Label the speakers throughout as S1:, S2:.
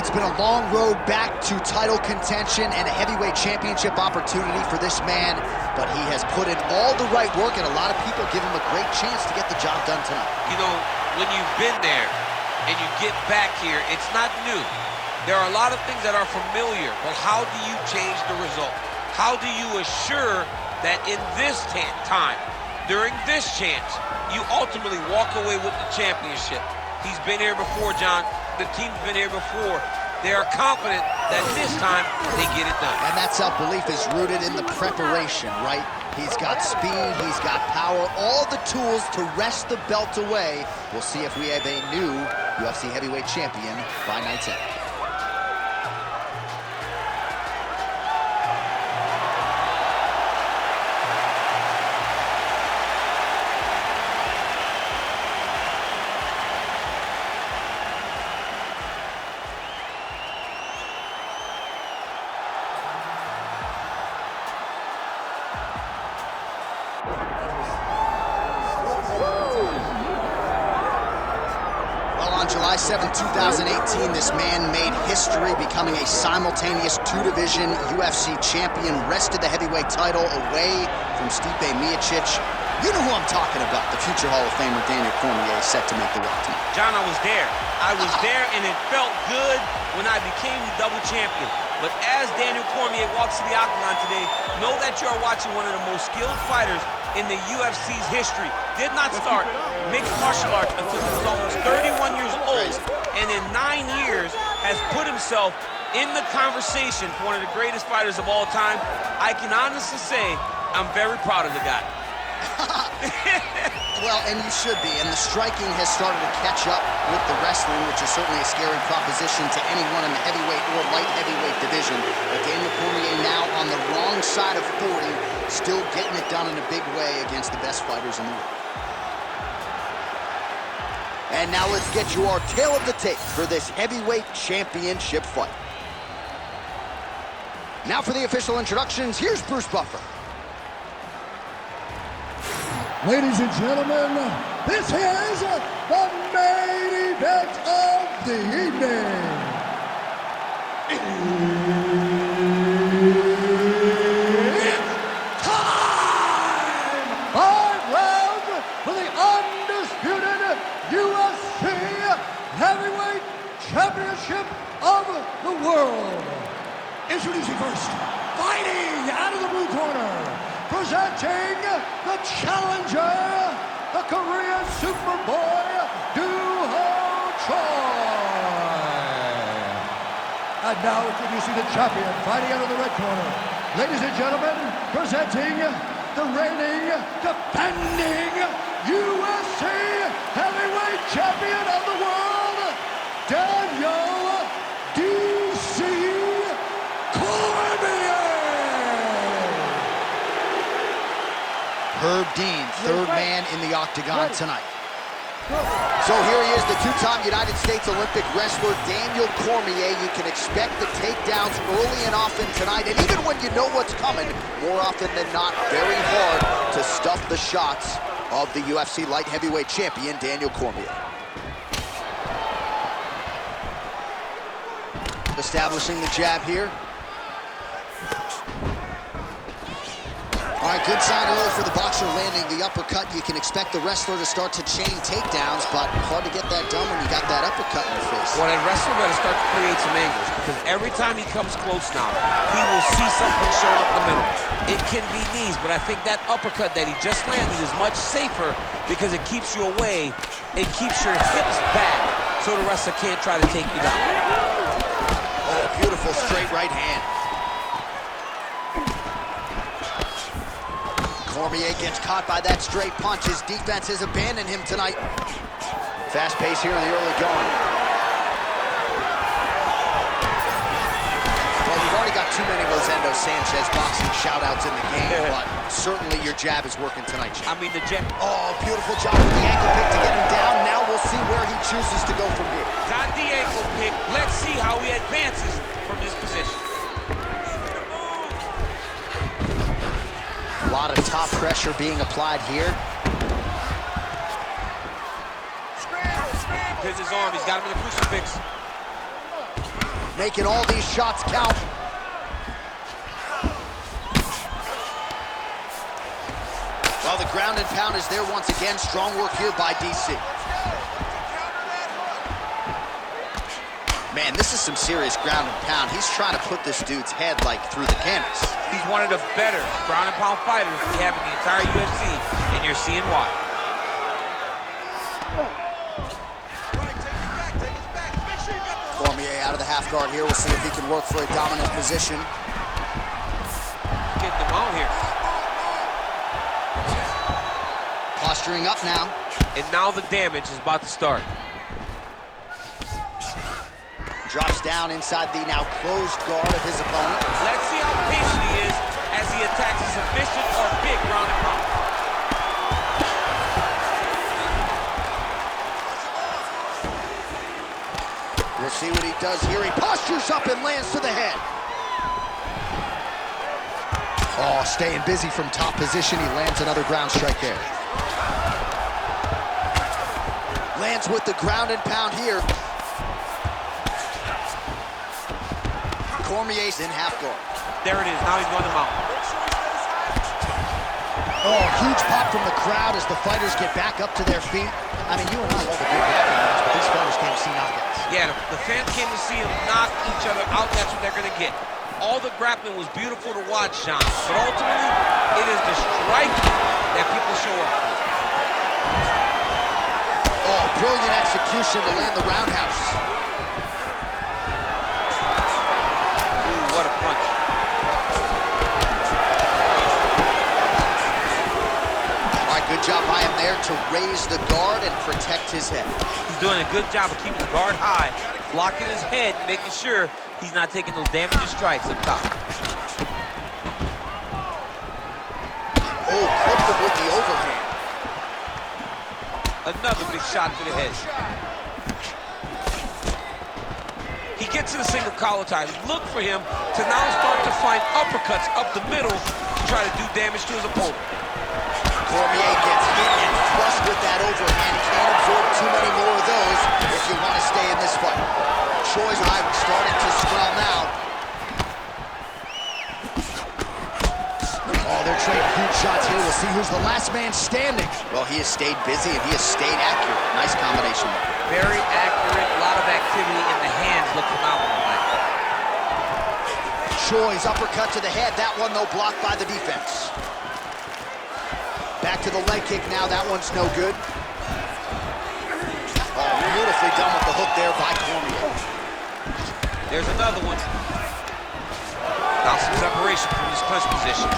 S1: It's been a long road back to title contention and a heavyweight championship opportunity for this man, but he has put in all the right work, and a lot of people give him a great chance to get the job done tonight.
S2: You know, when you've been there and you get back here, it's not new. There are a lot of things that are familiar, but how do you change the result? How do you assure that in this time, during this chance, you ultimately walk away with the championship? He's been here before, John. The team's been here before. They are confident that this time they get it done.
S1: And that self-belief is rooted in the preparation, right? He's got speed, he's got power, all the tools to wrest the belt away. We'll see if we have a new UFC heavyweight champion by night's end. July 7, 2018, this man made history, becoming a simultaneous two-division UFC champion, wrested the heavyweight title away from Stipe Miocic. You know who I'm talking about, the future Hall of Famer Daniel Cormier is set to make the walk tonight.
S2: John, I was there. I was there, and it felt good when I became the double champion. But as Daniel Cormier walks to the octagon today, know that you are watching one of the most skilled fighters in the UFC's history. Did not start mixed martial arts until he was almost 31 years old, and in 9 years has put himself in the conversation for one of the greatest fighters of all time. I can honestly say I'm very proud of the guy.
S1: Well, and you should be, and the striking has started to catch up with the wrestling, which is certainly a scary proposition to anyone in the heavyweight or light heavyweight division. But Daniel Cormier now on the wrong side of 40, still getting it done in a big way against the best fighters in the world. And now let's get you our tale of the tape for this heavyweight championship fight. Now for the official introductions, here's Bruce Buffer.
S3: Ladies and gentlemen, this is the main event of the evening. It's time! 5 rounds for the undisputed UFC Heavyweight Championship of the world. Introducing first, fighting out of the blue corner, presenting the challenger, the Korean Superboy, Doo-Ho Choi. And now introducing the champion, fighting out of the red corner. Ladies and gentlemen, presenting the reigning, defending UFC Heavyweight Champion of the world, Daniel D.C. Cormier.
S1: Herb Dean, third man in the octagon tonight. So here he is, the two-time United States Olympic wrestler, Daniel Cormier. You can expect the takedowns early and often tonight, and even when you know what's coming, more often than not, very hard to stuff the shots of the UFC light heavyweight champion, Daniel Cormier. Establishing the jab here. All right, good sign early for the boxer landing the uppercut. You can expect the wrestler to start to chain takedowns, but hard to get that done when you got that uppercut in your face.
S2: Well, that wrestler better start to create some angles, because every time he comes close now, he will see something show up the middle. It can be knees, but I think that uppercut that he just landed is much safer because it keeps you away. It keeps your hips back so the wrestler can't try to take you down.
S1: Oh, beautiful straight right hand. Cormier gets caught by that straight punch. His defense has abandoned him tonight. Fast pace here in the early going. Well, you've already got too many Rosendo Sanchez boxing shout-outs in the game, but certainly your jab is working tonight, Jim.
S2: I mean, the jab.
S1: Oh, beautiful job with the ankle pick to get him down. Now we'll see where he chooses to go from here.
S2: Got the ankle pick. Let's see how he advances from this position.
S1: A lot of top pressure being applied here.
S2: Here's his arm. He's got him in the crucifix.
S1: making all these shots count. Well, the ground and pound is there once again. Strong work here by DC. Man, this is some serious ground and pound. He's trying to put this dude's head, like, through the canvas.
S2: He's one of the better ground and pound fighters we have in the entire UFC, and you're seeing why.
S1: Cormier out of the half guard here. We'll see if he can work for a dominant position.
S2: Getting him out here.
S1: Posturing up now.
S2: And now the damage is about to start.
S1: Drops down inside the now closed guard of his opponent.
S2: Let's see how patient he is as he attacks a submission or big ground and pound.
S1: We'll see what he does here. He postures up and lands to the head. Oh, staying busy from top position. He lands another ground strike there. Lands with the ground and pound here. Cormier's in half guard.
S2: There it is. Now he's going to mount.
S1: Oh, huge pop from the crowd as the fighters get back up to their feet. I mean, you and I love a good grappling match, but these fighters came to see knockouts.
S2: Yeah, the fans came to see them knock each other out. That's what they're going to get. All the grappling was beautiful to watch, Sean. But ultimately, it is the striking that people show up for.
S1: Oh, brilliant execution to land the roundhouse.
S2: Ooh, what a punch.
S1: All right, good job by him there to raise the guard and protect his head.
S2: He's doing a good job of keeping the guard high, blocking his head, making sure he's not taking those damaging strikes up top.
S1: Oh, clipped him with the overhand.
S2: Another big shot to the head. He gets to the single collar tie. Look for him to now start to find uppercuts up the middle to try to do damage to his opponent.
S1: Cormier gets hit and thrust with that overhand. Can't absorb too many more of those if you want to stay in this fight. Choi's eye starting to swell now. Oh, they're trading huge shots here. We'll see who's the last man standing. Well, he has stayed busy and he has stayed accurate. Nice combination there.
S2: Very accurate, a lot of activity in the hands. Look phenomenal.
S1: Choi's uppercut to the head. That one, though, blocked by the defense. Back to the leg kick now. That one's no good. Oh, beautifully done with the hook there by Cormier.
S2: There's another one. Now some separation from his punch position.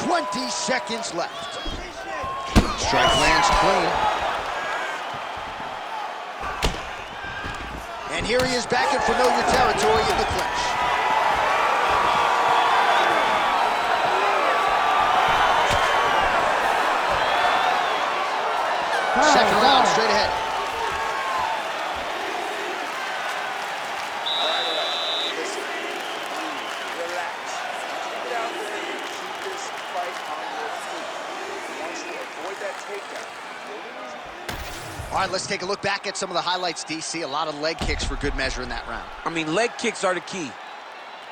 S1: 20 seconds left. Strike lands clean. And here he is back in familiar territory in the clinch. Second round, straight ahead.
S4: Listen, relax. Get out there and keep this fight on your feet. Once you avoid that takedown,
S1: all right, let's take a look back at some of the highlights, DC. A lot of leg kicks for good measure in that round.
S2: I mean, leg kicks are the key.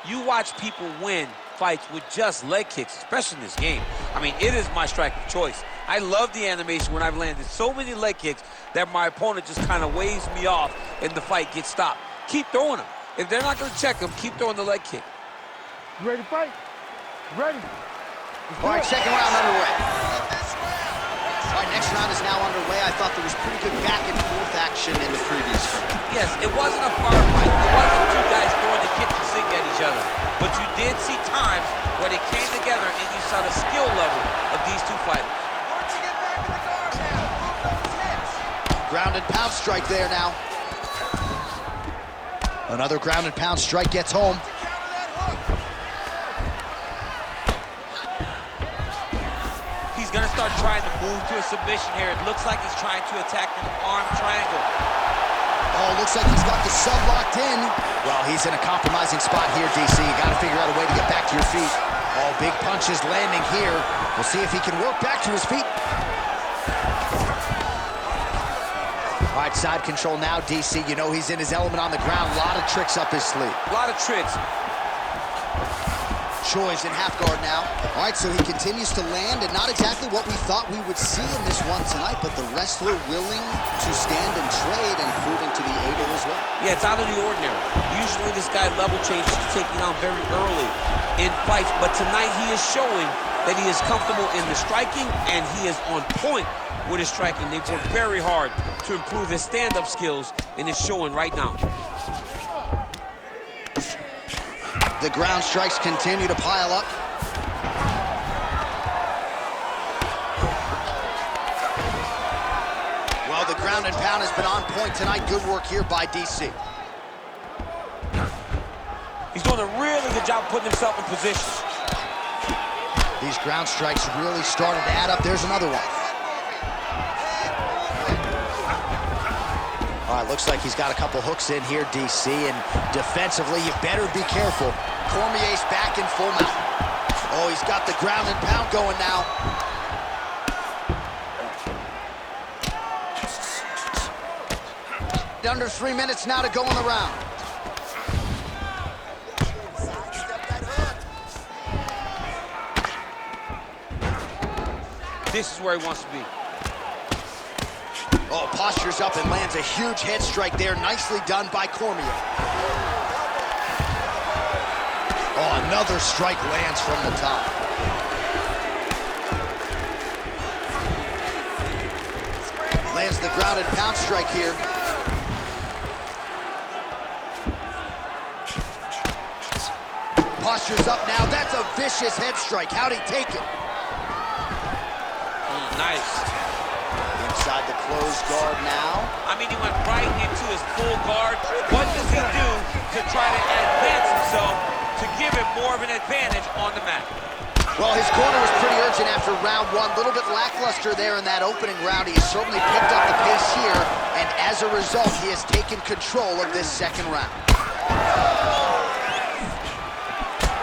S2: You watch people win fights with just leg kicks, especially in this game. I mean, it is my strike of choice. I love the animation when I've landed so many leg kicks that my opponent just kind of waves me off and the fight gets stopped. Keep throwing them. If they're not going to check them, keep throwing the leg kick.
S5: You ready to fight? Ready.
S1: All right, second round underway. All right, next round is now underway. I thought there was pretty good back and forth action in the previous round.
S2: Yes, it wasn't a firefight. It wasn't two guys throwing the kitchen sink at each other. But you did see times where they came together and you saw the skill level of these two fighters.
S1: Ground and pound strike there now. Another ground and pound strike gets home.
S2: He's going to start trying to move to a submission here. It looks like he's trying to attack an arm triangle.
S1: Oh, looks like he's got the sub locked in. Well, he's in a compromising spot here, DC. You got to figure out a way to get back to your feet. Oh, big punches landing here. We'll see if he can work back to his feet. All right, Side control now, DC. You know he's in his element on the ground. A lot of tricks up his sleeve.
S2: A lot of tricks.
S1: Choi's in half guard now. All right, so he continues to land, and not exactly what we thought we would see in this one tonight, but the wrestler willing to stand and trade and proving to be able as well.
S2: Yeah, it's out of the ordinary. Usually this guy level changes to taking down very early in fights, but tonight he is showing that he is comfortable in the striking, and he is on point with his striking. They've worked very hard to improve his stand-up skills, and it's showing right now.
S1: The ground strikes continue to pile up. Well, the ground and pound has been on point tonight. Good work here by DC.
S2: He's doing a really good job putting himself in position.
S1: These ground strikes really started to add up. There's another one. All right, looks like he's got a couple hooks in here, DC, and defensively, you better be careful. Cormier's back in full mount. Oh, he's got the ground and pound going now. Under 3 minutes now to go in the round.
S2: This is where he wants to be.
S1: Oh, postures up and lands a huge head strike there. Nicely done by Cormier. Oh, another strike lands from the top. Lands the ground and pound strike here. Postures up now. That's a vicious head strike. How'd he take it?
S2: Nice.
S1: Inside the closed guard now.
S2: I mean, he went right into his full guard. What does he do to try to advance himself to give him more of an advantage on the mat?
S1: Well, his corner was pretty urgent after round one. A little bit lackluster there in that opening round. He has certainly picked up the pace here, and as a result, he has taken control of this second round.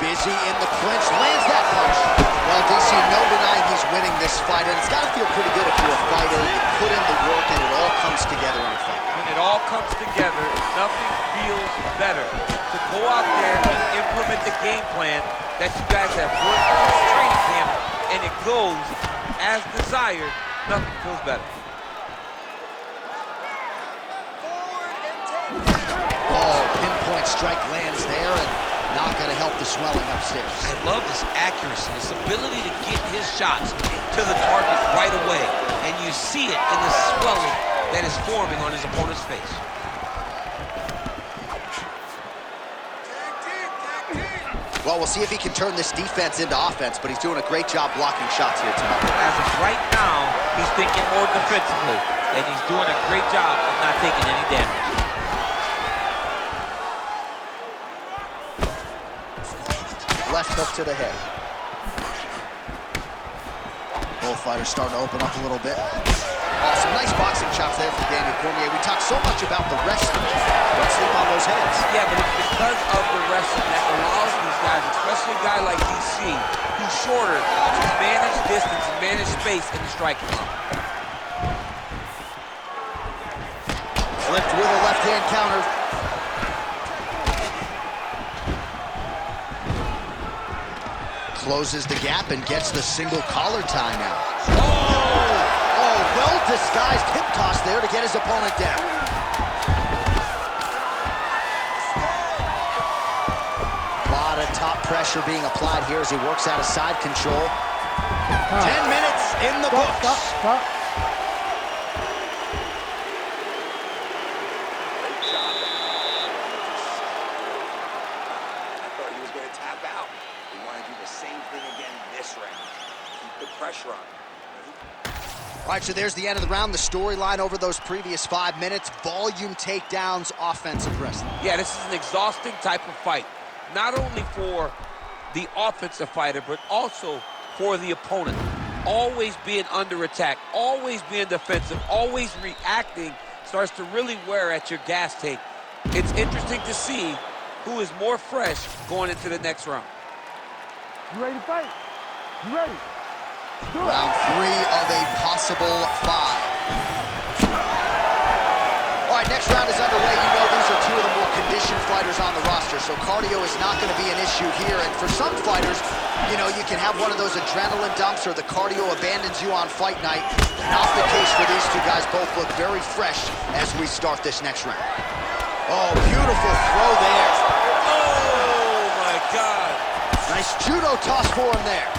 S1: Busy in the clinch, lands that punch. Well, DC, no denying he's winning this fight, and it's got to feel pretty good if you're a fighter. You put in the work, and it all comes together in a fight.
S2: When it all comes together, nothing feels better. To go out there and implement the game plan that you guys have worked on this training camp, and it goes as desired, nothing feels better.
S1: Oh, pinpoint strike lands there, and not going to help the swelling upstairs.
S2: I love his accuracy, his ability to get his shots to the target right away, and you see it in the swelling that is forming on his opponent's face.
S1: Well, we'll see if he can turn this defense into offense, but he's doing a great job blocking shots here tonight.
S2: As of right now, he's thinking more defensively, and he's doing a great job of not taking any damage.
S1: Left hook to the head. Both fighters starting to open up a little bit. Awesome, nice boxing chops there from Daniel Cormier. We talk so much about the wrestling. Don't sleep on those heads.
S2: Yeah, but it's because of the wrestling that allows these guys, especially a guy like DC, who's shorter, to manage distance and manage space in the striking.
S1: Flipped with a left-hand counter. Closes the gap and gets the single collar tie now. Oh, well-disguised hip toss there to get his opponent down. A lot of top pressure being applied here as he works out of side control. 10 minutes in the books.
S5: Stop.
S1: All right, so there's the end of the round. The storyline over those previous 5 minutes. Volume takedowns, offensive wrestling.
S2: Yeah, this is an exhausting type of fight. Not only for the offensive fighter, but also for the opponent. Always being under attack, always being defensive, always reacting starts to really wear at your gas tank. It's interesting to see who is more fresh going into the next round.
S5: You ready to fight? You ready?
S1: Round 3 of a possible 5. next round is underway, you know these are two of the more conditioned fighters on the roster, so cardio is not going to be an issue here. And for some fighters, you know, you can have one of those adrenaline dumps or the cardio abandons you on fight night. Not the case for these two guys. Both look very fresh as we start this next round. Oh, beautiful throw there.
S2: Oh, my God.
S1: Nice judo toss for him there.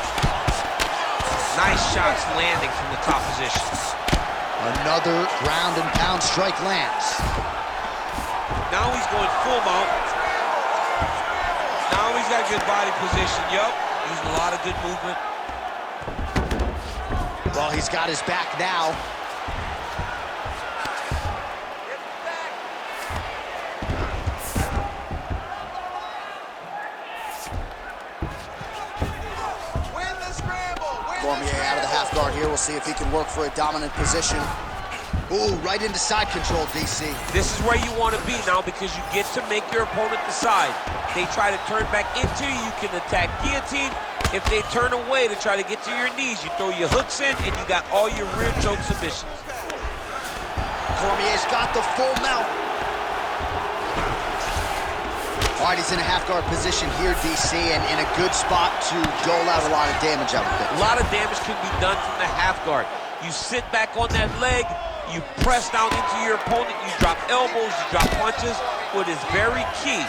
S2: Nice shots landing from the top position.
S1: Another ground and pound strike lands.
S2: Now he's going full mount. Now he's got good body position. Yup, using a lot of good movement.
S1: Well, he's got his back now. Cormier out of the half guard here. We'll see if he can work for a dominant position. Ooh, right into side control, DC.
S2: This is where you want to be now because you get to make your opponent decide. They try to turn back into you, you can attack guillotine. If they turn away to try to get to your knees, you throw your hooks in and you got all your rear choke submissions.
S1: Cormier's got the full mount. All right, he's in a half-guard position here, DC, and in a good spot to dole out a lot of damage, I would think.
S2: A lot of damage can be done from the half guard. You sit back on that leg, you press down into your opponent, you drop elbows, you drop punches. What is very key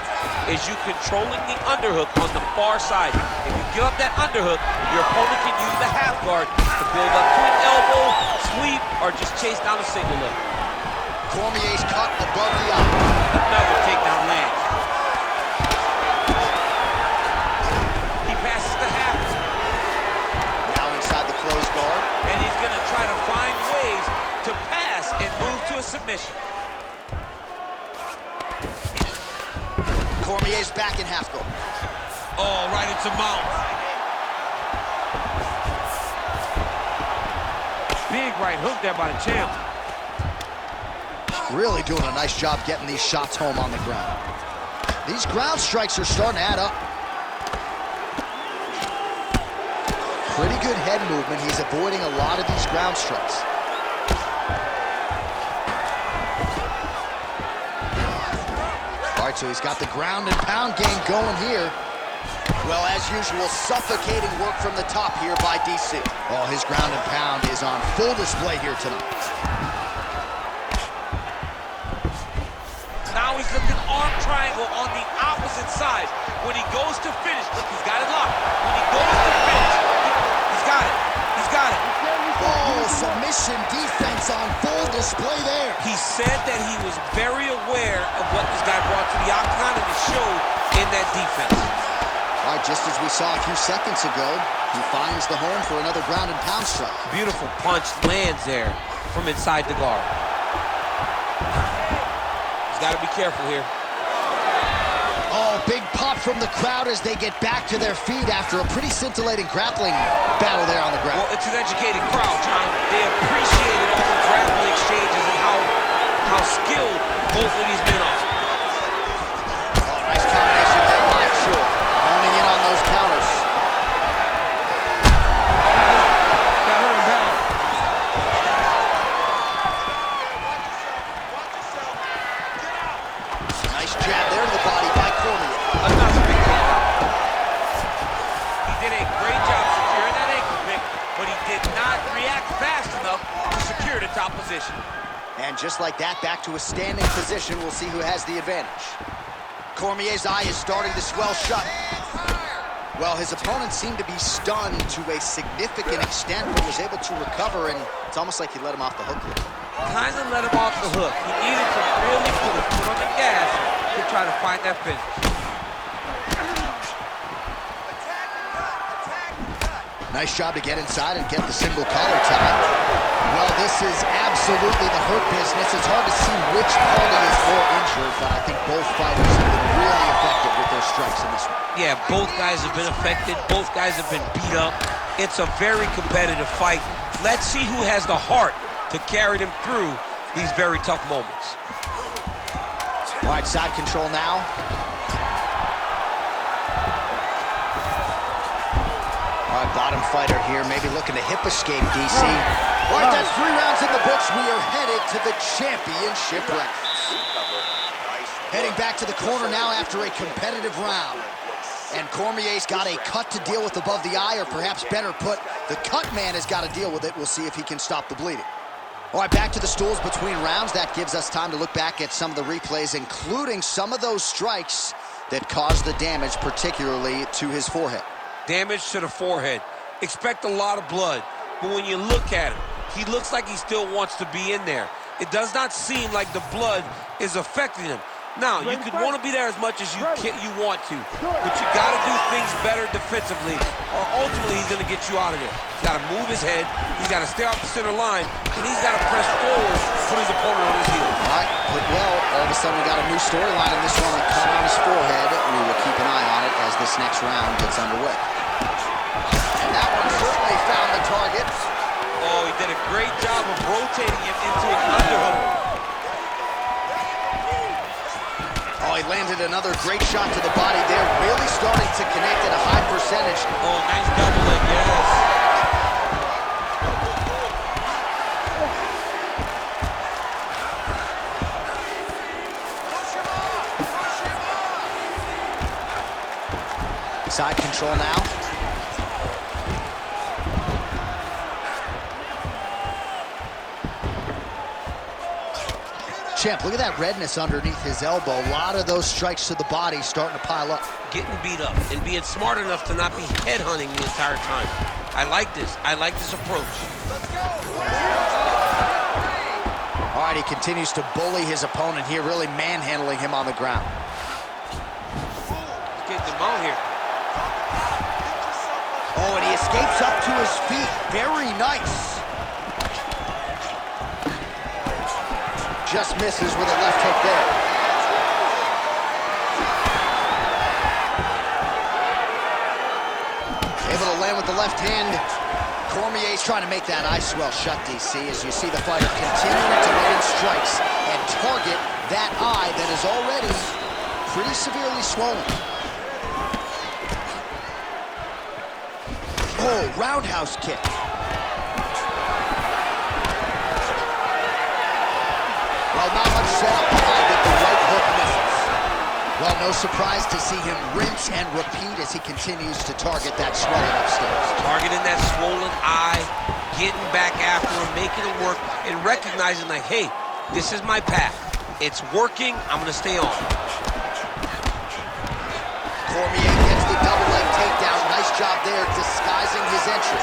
S2: is you controlling the underhook on the far side. If you give up that underhook, your opponent can use the half guard to build up to an elbow, sweep, or just chase down a single leg.
S1: Cormier's cut above the eye.
S2: Another takedown lands. He passes the half.
S1: Now inside the closed guard.
S2: And he's going to try to find ways to pass and move to a submission.
S1: Cormier's back in half guard.
S2: Oh, right into mount. Big right hook there by the champ.
S1: Really doing a nice job getting these shots home on the ground. These ground strikes are starting to add up. Pretty good head movement. He's avoiding a lot of these ground strikes. All right, so he's got the ground and pound game going here. Well, as usual, suffocating work from the top here by DC. Oh, his ground and pound is on full display here tonight.
S2: Now he's looking arm triangle on the opposite side. When he goes to finish, look, he's got it locked. When he goes to finish, he's got it. He's got it.
S1: Oh, submission defense on full display there.
S2: He said that he was very aware of what this guy brought to the octagon, and it showed in that defense.
S1: All right, just as we saw a few seconds ago, he finds the home for another ground and pound strike.
S2: Beautiful punch lands there from inside the guard. He's got to be careful here.
S1: Oh, big pop from the crowd as they get back to their feet after a pretty scintillating grappling battle there on the ground.
S2: Well, it's an educated crowd, John. They appreciated all the grappling exchanges and how skilled both of these men are.
S1: Oh, nice combination there by Shore. Honing in on those counters.
S5: That hurt him bad.
S1: Nice jab there to the body by Cormier.
S2: Another big takedown. He did a great job securing that ankle pick, but he did not react fast enough to secure the top position.
S1: And just like that, back to a standing position. We'll see who has the advantage. Cormier's eye is starting to swell shut. Well, his opponent seemed to be stunned to a significant extent, but was able to recover, and it's almost like he let him off the hook.
S2: Kind of let him off the hook. He needed to really put his foot on the gas to try to find that finish.
S1: Nice job to get inside and get the single collar tie. Well, this is absolutely the hurt business. It's hard to see which party is more injured, but I think both fighters have been really effective with their strikes in this one.
S2: Yeah, both guys have been affected. Both guys have been beat up. It's a very competitive fight. Let's see who has the heart to carry them through these very tough moments.
S1: All right, side control now. All right, bottom fighter here, maybe looking to hip escape, DC. All right, that's 3 rounds in the books. We are headed to the championship rounds. Heading back to the corner now after a competitive round. And Cormier's got a cut to deal with above the eye, or perhaps better put, the cut man has got to deal with it. We'll see if he can stop the bleeding. All right, back to the stools between rounds. That gives us time to look back at some of the replays, including some of those strikes that caused the damage, particularly to his forehead.
S2: Damage to the forehead. Expect a lot of blood, but when you look at him, he looks like he still wants to be in there. It does not seem like the blood is affecting him. Now, you could want to be there as much as you want to, but you got to do things better defensively, or ultimately he's going to get you out of there. He's got to move his head, he's got to stay off the center line, and he's got to press forward, put his opponent on his heels.
S1: All right, but well, all of a sudden we got a new storyline in this one, a cut on his forehead. We will keep an eye on it as this next round gets underway. And that one certainly found the target.
S2: Oh, he did a great job of rotating him into an underhook.
S1: Oh, he landed another great shot to the body there, really starting to connect at a high percentage.
S2: Oh, nice double leg, yes.
S1: Side control now. Champ, look at that redness underneath his elbow. A lot of those strikes to the body starting to pile up.
S2: Getting beat up and being smart enough to not be headhunting the entire time. I like this. I like this approach.
S1: All right, he continues to bully his opponent here, really manhandling him on the ground.
S2: He's getting him out here.
S1: Oh, and he escapes up to his feet. Very nice. Just misses with a left hook there. Able to land with the left hand. Cormier's trying to make that eye swell shut, DC, as you see the fighter continuing to land strikes and target that eye that is already pretty severely swollen. Oh, roundhouse kick. Well, not much setup behind it, the right hook misses. Well, no surprise to see him rinse and repeat as he continues to target that swelling upstairs.
S2: Targeting that swollen eye, getting back after him, making him work, and recognizing like, hey, this is my path. It's working, I'm gonna stay on.
S1: Cormier gets the double leg takedown. Nice job there, disguising his entry.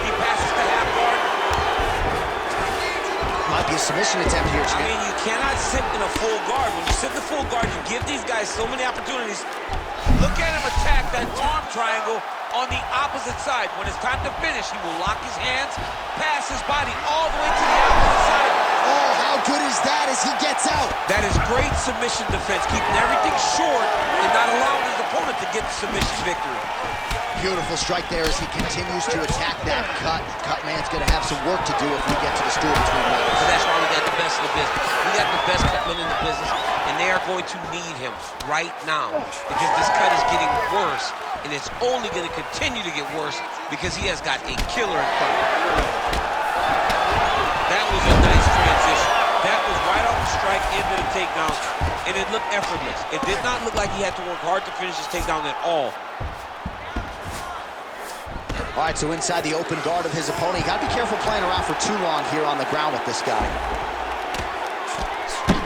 S2: He passes the half guard.
S1: Might be a submission attempt here,
S2: I
S1: champ.
S2: mean, you cannot sit in a full guard. When you sit in the full guard, you give these guys so many opportunities. Look at him attack that arm triangle on the opposite side. When it's time to finish, he will lock his hands, pass his body all the way to the opposite side.
S1: Oh, how good is that as he gets out?
S2: That is great submission defense, keeping everything short and not allowing his opponent to get the submission victory.
S1: Beautiful strike there as he continues to attack that cut. Cut man's going to have some work to do if we get to the stool between rounds.
S2: So that's why we got the best in the business. We got the best cut man in the business, and they are going to need him right now because this cut is getting worse, and it's only going to continue to get worse because he has got a killer in front of him. That was a nice transition. That was right off the strike into the takedown, and it looked effortless. It did not look like he had to work hard to finish his takedown at all.
S1: All right, so inside the open guard of his opponent. You got to be careful playing around for too long here on the ground with this guy.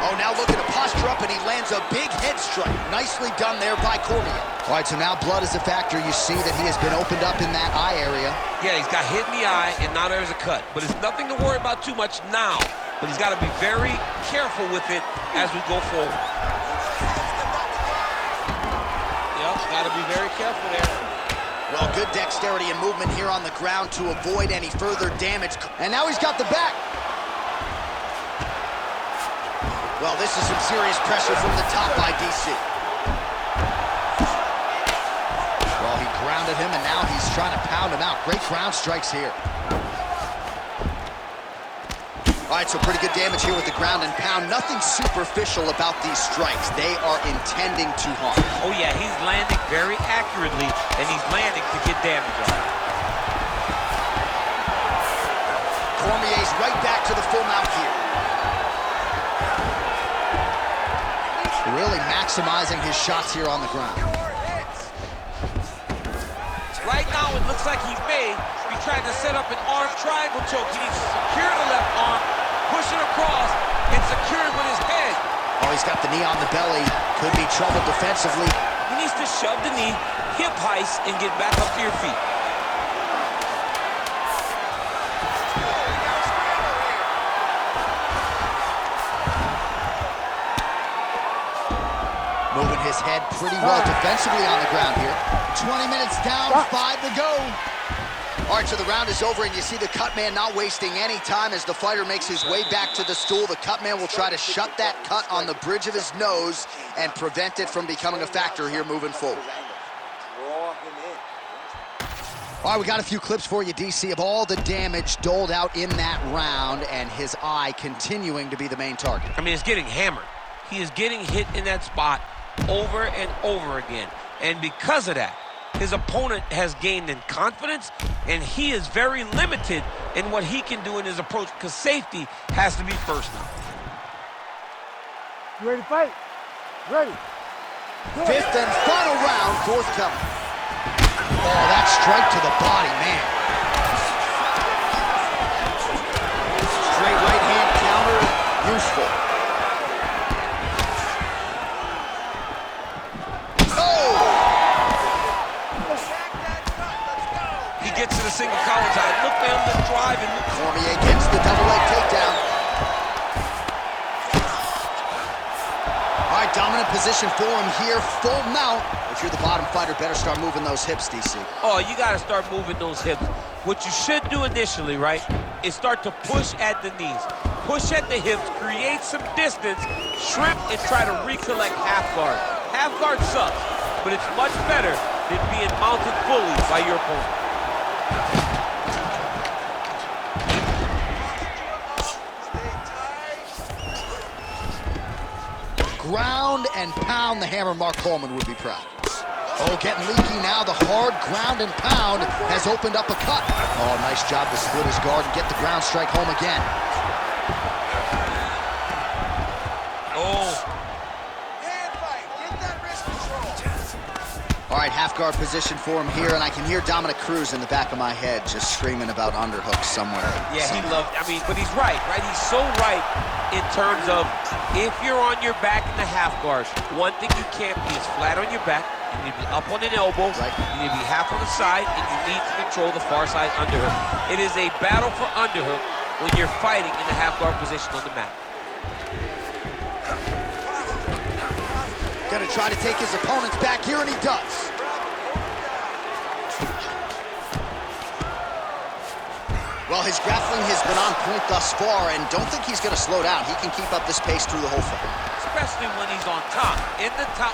S1: Oh, now looking to posture up, and he lands a big head strike. Nicely done there by Cormier. All right, so now blood is a factor. You see that he has been opened up in that eye area.
S2: Yeah, he's got hit in the eye, and now there's a cut. But it's nothing to worry about too much now. But he's got to be very careful with it as we go forward. Yep, got to be very careful there.
S1: Well, good dexterity and movement here on the ground to avoid any further damage. And now he's got the back. Well, this is some serious pressure from the top by DC. Well, he grounded him, and now he's trying to pound him out. Great ground strikes here. All right, so pretty good damage here with the ground and pound. Nothing superficial about these strikes. They are intending to harm.
S2: Oh, yeah, he's landing very accurately, and he's landing to get damage on.
S1: Cormier's right back to the full mount here. Really maximizing his shots here on the ground.
S2: Right now, it looks like he may be trying to set up an arm triangle choke. He needs to secure the left arm, push it across, and secure it with his head.
S1: Oh, he's got the knee on the belly. Could be trouble defensively.
S2: He needs to shove the knee, hip heist, and get back up to your feet.
S1: Moving his head pretty well defensively on the ground here. 20 minutes down, 5 to go. All right, so the round is over, and you see the cut man not wasting any time as the fighter makes his way back to the stool. The cut man will try to shut that cut on the bridge of his nose and prevent it from becoming a factor here moving forward. All right, we got a few clips for you, DC, of all the damage doled out in that round, and his eye continuing to be the main target.
S2: I mean, it's getting hammered. He is getting hit in that spot over and over again. And because of that, his opponent has gained in confidence, and he is very limited in what he can do in his approach, because safety has to be first now.
S5: You ready to fight? Ready. Go.
S1: Fifth and final round, forthcoming. Oh, that strike to the body, man. Straight right hand counter, useful.
S2: Gets to the single collar tie. Look for him to drive and
S1: Cormier gets the double leg takedown. All right, dominant position for him here, full mount. If you're the bottom fighter, better start moving those hips, DC.
S2: Oh, you got to start moving those hips. What you should do initially, right, is start to push at the knees. Push at the hips, create some distance, shrimp, and try to recollect half guard. Half guard sucks, but it's much better than being mounted fully by your opponent.
S1: Ground and pound, the hammer Mark Coleman would be proud. Oh, getting leaky now. The hard ground and pound has opened up a cut. Oh, nice job to split his guard and get the ground strike home again.
S2: Oh.
S4: Hand fight. Get that wrist control.
S1: All right, half guard position for him here, and I can hear Dominic Cruz in the back of my head just screaming about underhooks somewhere.
S2: Yeah, he loved, I mean, but he's right? He's so right in terms of if you're on your back in the half guard, one thing you can't be is flat on your back. You need to be up on an elbow. Right. You need to be half on the side, and you need to control the far side underhook. It is a battle for underhook when you're fighting in the half guard position on the mat.
S1: Gonna try to take his opponents back here, and he does. Well, his grappling has been on point thus far, and don't think he's gonna slow down. He can keep up this pace through the whole fight.
S2: Especially when he's on top, in the top.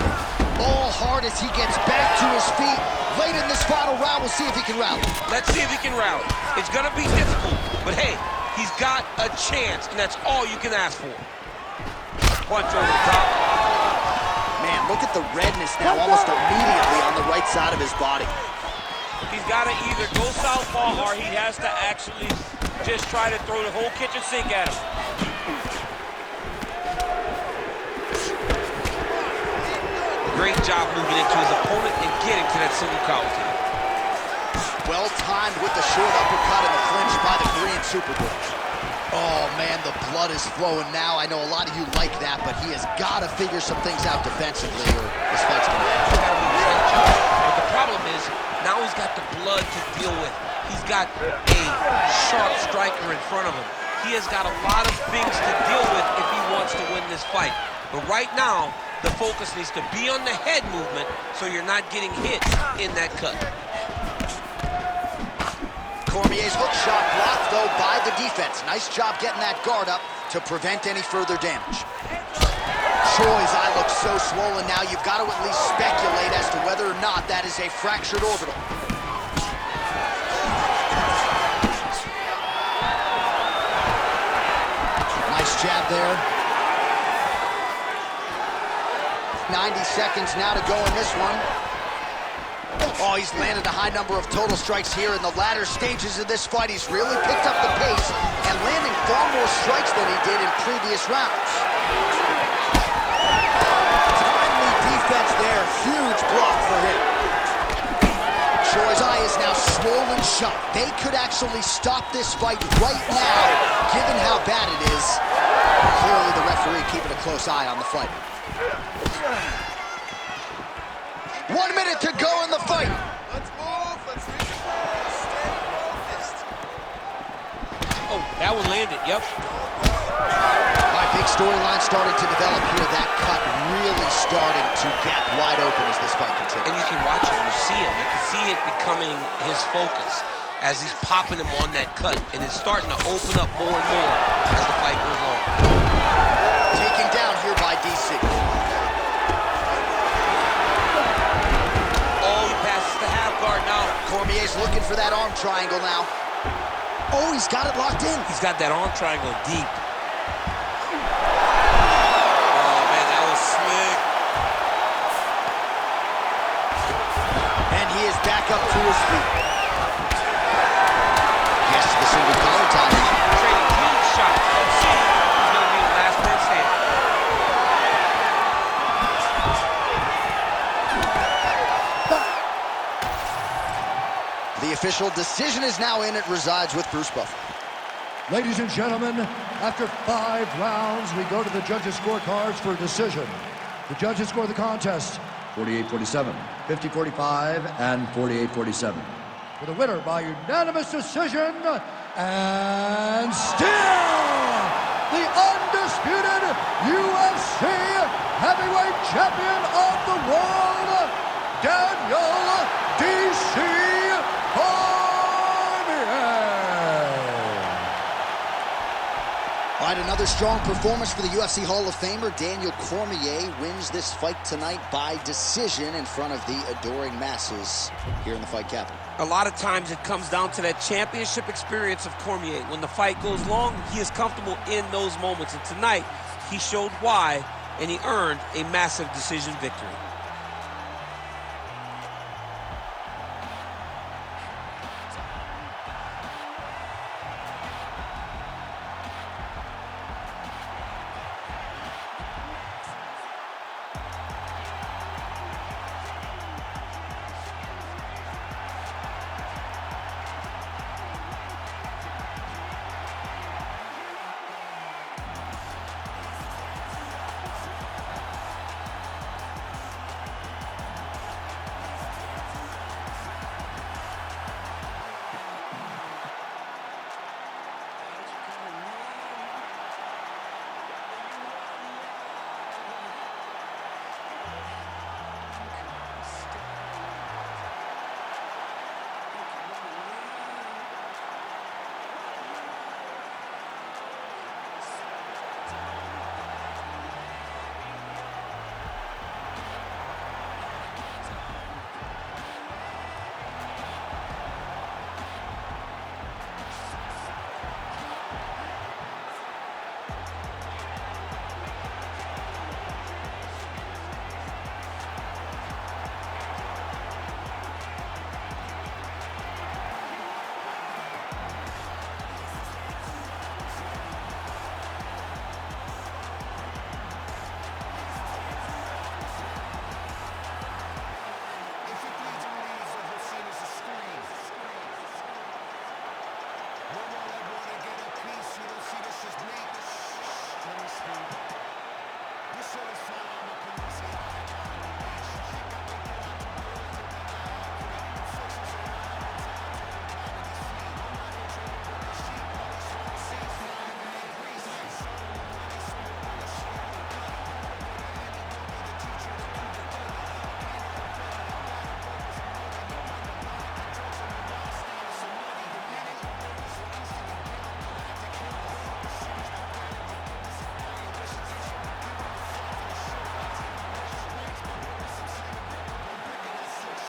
S1: All hard as he gets back to his feet. Late in this final round, we'll see if he can rally.
S2: Let's see if he can rally. It's gonna be difficult, but hey, he's got a chance, and that's all you can ask for. Punch over the top.
S1: Man, look at the redness now almost immediately on the right side of his body.
S2: He's got to either go southpaw or he has to actually just try to throw the whole kitchen sink at him. Great job moving into his opponent and getting to that single collar tie.
S1: Well timed with the short uppercut and the clinch by the Korean Superboy. Oh, man, the blood is flowing now. I know a lot of you like that, but he has got to figure some things out defensively or this fight's going to end.
S2: But the problem is, now he's got the blood to deal with. He's got a sharp striker in front of him. He has got a lot of things to deal with if he wants to win this fight. But right now, the focus needs to be on the head movement so you're not getting hit in that cut.
S1: Cormier's hook shot blocked, though, by the defense. Nice job getting that guard up to prevent any further damage. Choi's eye looks so swollen now, you've got to at least speculate as to whether or not that is a fractured orbital. 90 seconds now to go in this one. Oh, he's landed a high number of total strikes here in the latter stages of this fight. He's really picked up the pace and landing far more strikes than he did in previous rounds. Timely defense there, huge block for him. Shore's eye is now swollen shut. They could actually stop this fight right now, given how bad it is. Clearly the referee keeping a close eye on the fight. 1 minute to go in the fight.
S4: Let's move. Let's reach the ball. Stay focused.
S2: Oh, that one landed. Yep.
S1: My big storyline starting to develop here. That cut really starting to gap wide open as this fight continues.
S2: And you can watch it. You see him. You can see it becoming his focus as he's popping him on that cut. And it's starting to open up more and more as the fight goes on.
S1: Taken down here by DC.
S2: Guard now.
S1: Cormier's looking for that arm triangle now. Oh, he's got it locked in.
S2: He's got that arm triangle deep. Oh, man, that was slick.
S1: And he is back up to his feet. Yes, the single collar tie now.
S2: Trading huge shots. Let's see who's going to be the last man standing.
S1: The official decision is now in. It resides with Bruce Buffer.
S3: Ladies and gentlemen, after 5 rounds, we go to the judges' scorecards for a decision. The judges score the contest 48-47, 50-45, and 48-47. For the winner by unanimous decision, and still the undisputed UFC heavyweight champion of the world, Daniel D.C. All right, another strong performance for the UFC Hall of Famer. Daniel Cormier wins this fight tonight by decision in front of the adoring masses here in the fight capital.
S2: A lot of times it comes down to that championship experience of Cormier. When the fight goes long, he is comfortable in those moments. And tonight, he showed why, and he earned a massive decision victory.